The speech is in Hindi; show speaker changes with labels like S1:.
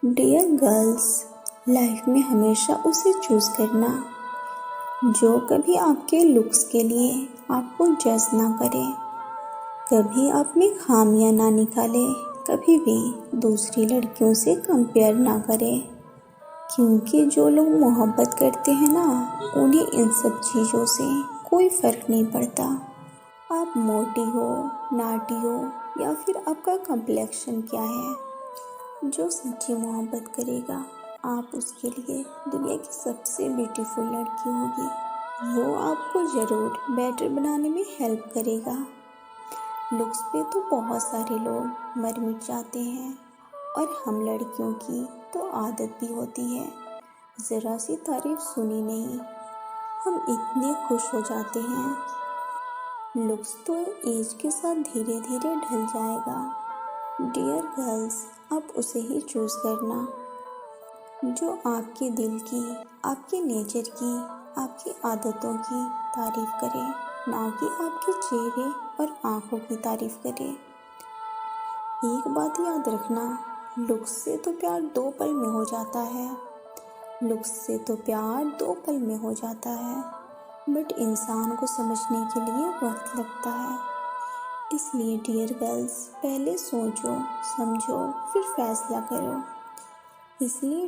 S1: डियर गर्ल्स, लाइफ में हमेशा उसे चूज़ करना जो कभी आपके लुक्स के लिए आपको जज ना करे, कभी आप में खामियां ना निकाले, कभी भी दूसरी लड़कियों से कंपेयर ना करे। क्योंकि जो लोग मोहब्बत करते हैं ना, उन्हें इन सब चीज़ों से कोई फ़र्क नहीं पड़ता। आप मोटी हो, नाटी हो या फिर आपका कम्प्लेक्शन क्या है। जो सच्ची मोहब्बत करेगा, आप उसके लिए दुनिया की सबसे ब्यूटीफुल लड़की होगी। वो आपको ज़रूर बेटर बनाने में हेल्प करेगा। लुक्स पे तो बहुत सारे लोग मर मिट जाते हैं और हम लड़कियों की तो आदत भी होती है, ज़रा सी तारीफ सुनी नहीं हम इतने खुश हो जाते हैं। लुक्स तो एज के साथ धीरे धीरे ढल जाएगा। डियर गर्ल्स, आप उसे ही चूज़ करना जो आपके दिल की, आपके नेचर की, आपकी आदतों की तारीफ़ करे, ना कि आपके चेहरे और आँखों की तारीफ़ करे। एक बात याद रखना, लुक्स से तो प्यार 2 पल में हो जाता है। लुक्स से तो प्यार 2 पल में हो जाता है, बट इंसान को समझने के लिए वक्त लगता है। इसलिए डियर गर्ल्स, पहले सोचो, समझो, फिर फैसला करो। इसलिए